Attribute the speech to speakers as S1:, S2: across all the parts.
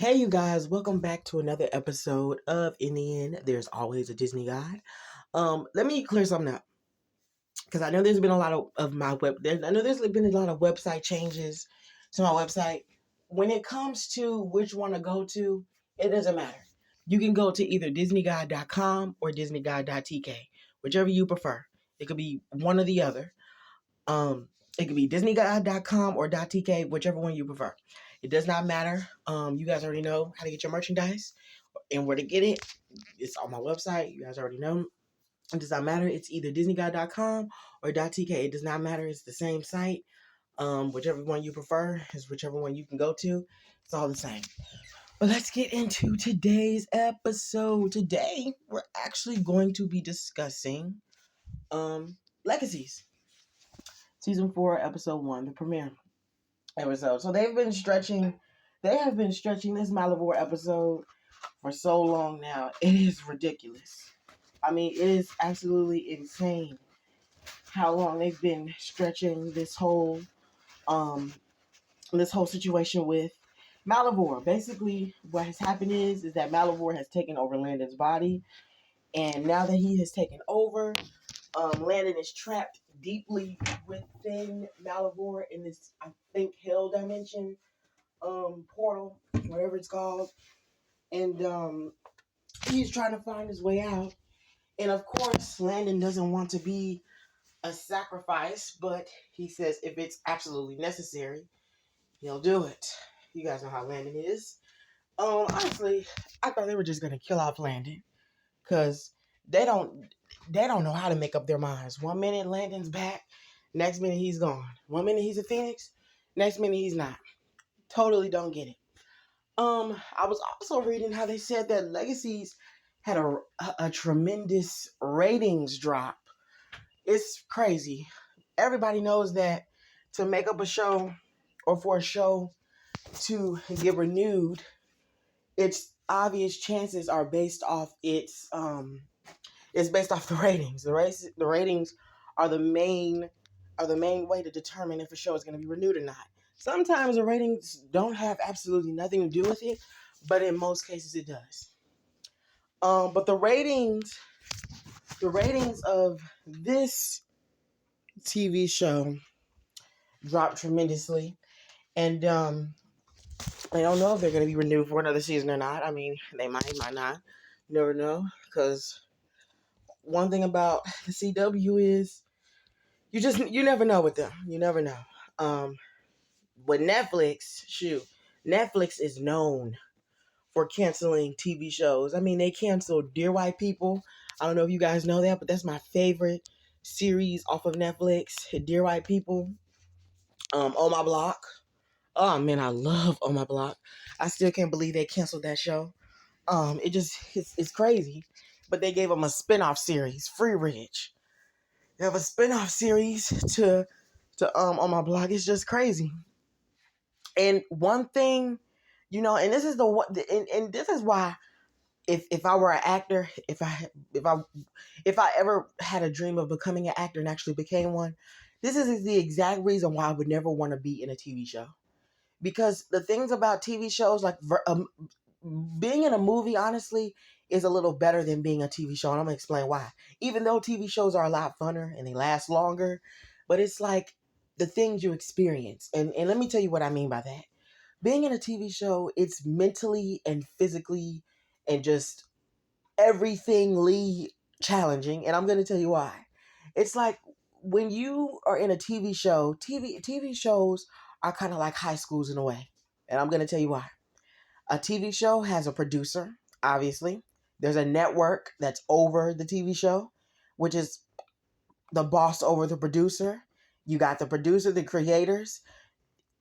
S1: Hey, you guys, welcome back to another episode of In the End, There's Always a Disney Guide. Let me clear something up because I know there's been a lot of my I know there's been a lot of website changes to my website. When it comes to which one to go to, it doesn't matter. You can go to either DisneyGuide.com or DisneyGuide.tk, whichever you prefer. It could be one or the other. Um, it could be DisneyGuide.com or .tk, whichever one you prefer. It does not matter. You guys already know how to get your merchandise and where to get it. It's on my website. You guys already know. It does not matter. It's either DisneyGuide.com or .tk. It does not matter. It's the same site. Whichever one you prefer is whichever one you can go to. It's all the same. But let's get into today's episode. Today, we're actually going to be discussing legacies. Season 4, episode 1, the premiere episode. So they have been stretching this Malivore episode for so long now. It is ridiculous. I mean, it is absolutely insane how long they've been stretching this whole situation with Malivore. Basically, what has happened is that Malivore has taken over Landon's body, and now that he has taken over, Landon is trapped deeply within Malivore in this, I think, hell dimension portal, whatever it's called, and he's trying to find his way out. And of course, Landon doesn't want to be a sacrifice, but he says if it's absolutely necessary, he'll do it. You guys know how Landon is. Honestly, I thought they were just gonna kill off Landon because they don't know how to make up their minds. One minute Landon's back, next minute he's gone. One minute he's a phoenix, next minute he's not. Totally don't get it. I was also reading how they said that Legacies had a tremendous ratings drop. It's crazy. Everybody knows that to make up a show or for a show to get renewed, its obvious chances are based off it's based off the ratings. The ratings are the main way to determine if a show is going to be renewed or not. Sometimes the ratings don't have absolutely nothing to do with it, but in most cases it does. But the ratings of this TV show dropped tremendously, and I don't know if they're going to be renewed for another season or not. I mean, they might not. You never know, because one thing about the CW is you never know with them. You never know. With Netflix is known for canceling TV shows. I mean, they canceled Dear White People. I don't know if you guys know that, but that's my favorite series off of Netflix, Dear White People. On My Block. Oh man, I love On My Block. I still can't believe they canceled that show. It's crazy. But they gave them a spinoff series, Free Ridge. They have a spinoff series to On My Block. It's just crazy. And one thing, and this is and this is why if I were an actor, if I ever had a dream of becoming an actor and actually became one, this is the exact reason why I would never want to be in a TV show. Because the things about TV shows, like being in a movie, honestly, is a little better than being a TV show. And I'm going to explain why. Even though TV shows are a lot funner and they last longer, but it's like the things you experience. And let me tell you what I mean by that. Being in a TV show, it's mentally and physically and just everythingly challenging. And I'm going to tell you why. It's like when you are in a TV show, TV shows are kind of like high schools in a way. And I'm going to tell you why. A TV show has a producer, obviously. There's a network that's over the TV show, which is the boss over the producer. You got the producer, the creators.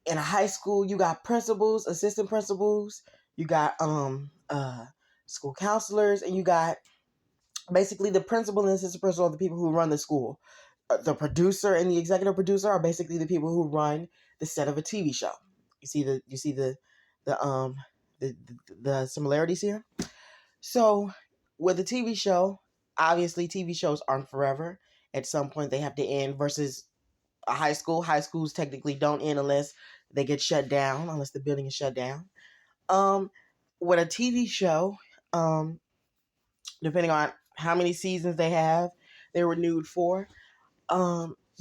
S1: In a high school, you got principals, assistant principals, you got school counselors, and you got basically the principal and assistant principal are the people who run the school. The producer and the executive producer are basically the people who run the set of a TV show. You see the similarities here. So with a TV show, obviously TV shows aren't forever. At some point they have to end versus a high school. High schools technically don't end unless they get shut down, unless the building is shut down. with a TV show, um, depending on how many seasons they have, they're renewed for.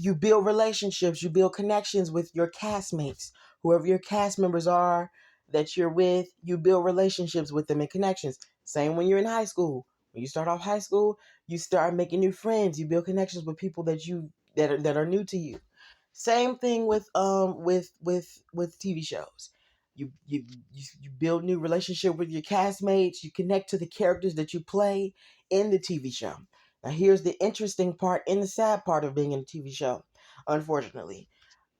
S1: You build relationships, you build connections with your castmates, whoever your cast members are that you're with, you build relationships with them and connections. Same when you're in high school. When you start off high school, you start making new friends, you build connections with people that are new to you. Same thing with TV shows. You build new relationship with your castmates, you connect to the characters that you play in the TV show. Now, here's the interesting part and the sad part of being in a TV show, unfortunately.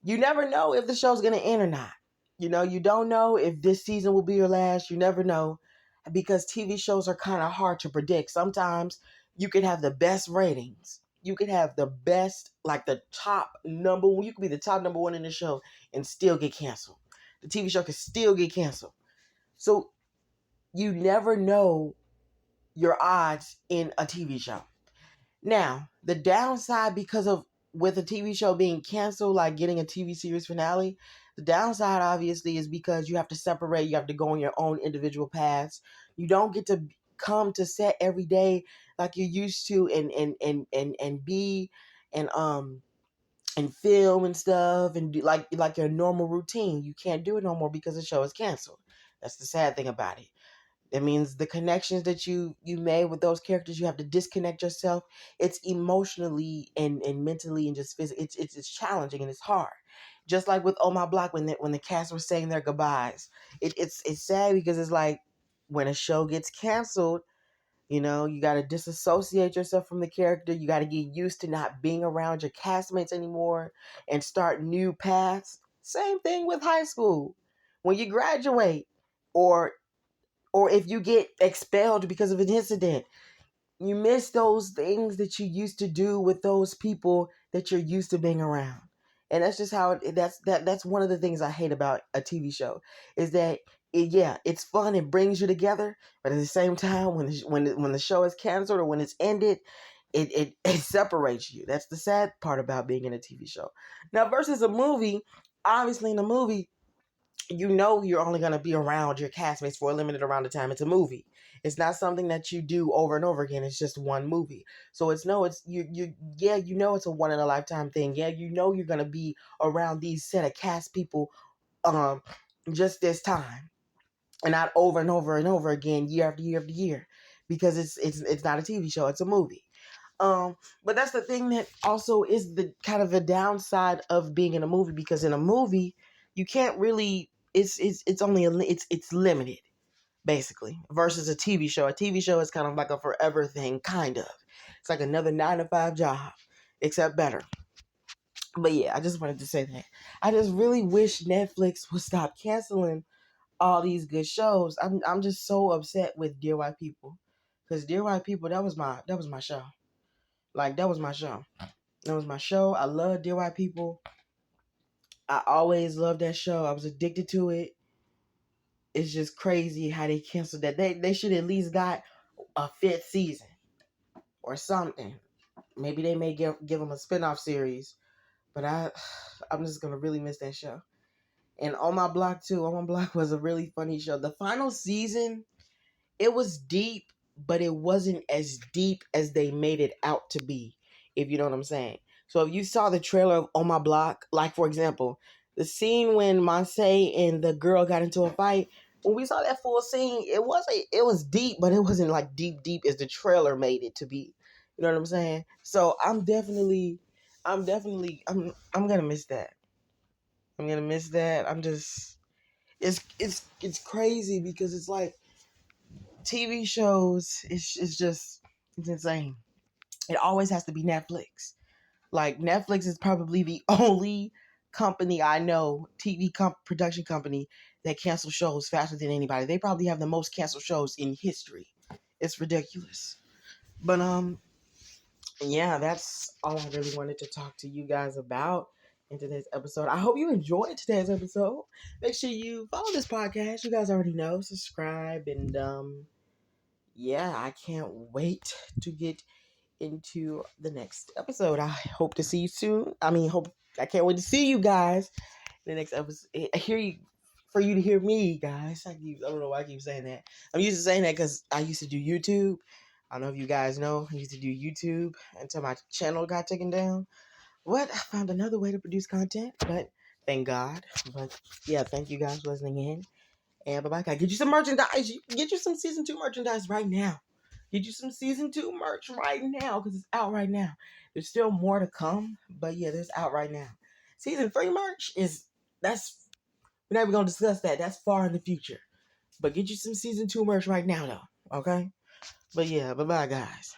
S1: You never know if the show's going to end or not. You don't know if this season will be your last. You never know because TV shows are kind of hard to predict. Sometimes you could have the best ratings. You could have the best, like the top number one. You could be the top number one in the show and still get canceled. The TV show could still get canceled. So you never know your odds in a TV show. Now, the downside because of with a TV show being canceled, like getting a TV series finale, the downside obviously is because you have to separate, you have to go on your own individual paths. You don't get to come to set every day like you used to and be and film and stuff and do like your normal routine. You can't do it no more because the show is canceled. That's the sad thing about it. It means the connections that you made with those characters, you have to disconnect yourself. It's emotionally and mentally and just physically, it's challenging and it's hard. Just like with Oh My Block when the cast was saying their goodbyes, it's sad because it's like when a show gets canceled, you got to disassociate yourself from the character. You got to get used to not being around your castmates anymore and start new paths. Same thing with high school. When you graduate, or if you get expelled because of an incident, you miss those things that you used to do with those people that you're used to being around. And that's just how that's one of the things I hate about a TV show is that it's fun, it brings you together, but at the same time when the show is canceled or when it's ended, it separates you. That's the sad part about being in a TV show. Now versus a movie, obviously in a movie you're only going to be around your castmates for a limited amount of time. It's a movie. It's not something that you do over and over again. It's just one movie. So it's it's a one in a lifetime thing. Yeah, you're going to be around these set of cast people um just this time and not over and over and over again year after year after year because it's not a TV show, it's a movie. But that's the thing that also is the kind of the downside of being in a movie, because in a movie you can't really it's only it's limited basically versus a TV show. A TV show is kind of like a forever thing, kind of. It's like another 9 to 5 job, except better. But yeah, I just wanted to say that. I just really wish Netflix would stop canceling all these good shows. I'm just so upset with Dear White People, because Dear White People that was my show. Like that was my show. That was my show. I love Dear White People. I always loved that show. I was addicted to it. It's just crazy how they canceled that. They should at least got a fifth season or something. Maybe they may give them a spinoff series. But I'm just gonna really miss that show. And On My Block too. On My Block was a really funny show. The final season, it was deep, but it wasn't as deep as they made it out to be, if you know what I'm saying. So if you saw the trailer of On My Block, like for example, the scene when Monse and the girl got into a fight, when we saw that full scene, it was deep, but it wasn't like deep as the trailer made it to be. You know what I'm saying? So I'm gonna miss that. I'm gonna miss that. It's crazy because it's like TV shows, it's insane. It always has to be Netflix. Like Netflix is probably the only company I know, production company that cancels shows faster than anybody. They probably have the most canceled shows in history. It's ridiculous. But yeah, that's all I really wanted to talk to you guys about in today's episode. I hope you enjoyed today's episode. Make sure you follow this podcast. You guys already know, subscribe, and yeah, I can't wait to get into the next episode. I hope to see you soon. I can't wait to see you guys in the next episode. Hear you for you to hear me, guys. I don't know why I keep saying that. I'm used to saying that because I used to do YouTube. I don't know if you guys know. I used to do YouTube until my channel got taken down. What? I found another way to produce content, but thank God. But yeah, thank you guys for listening in. And bye bye. Get you some merchandise. Get you some season 2 merchandise right now. Get you some season 2 merch right now because it's out right now. There's still more to come, but yeah, there's out right now. Season 3 merch that's we're not even gonna discuss that. That's far in the future. But get you some season 2 merch right now though. Okay? But yeah, bye bye guys.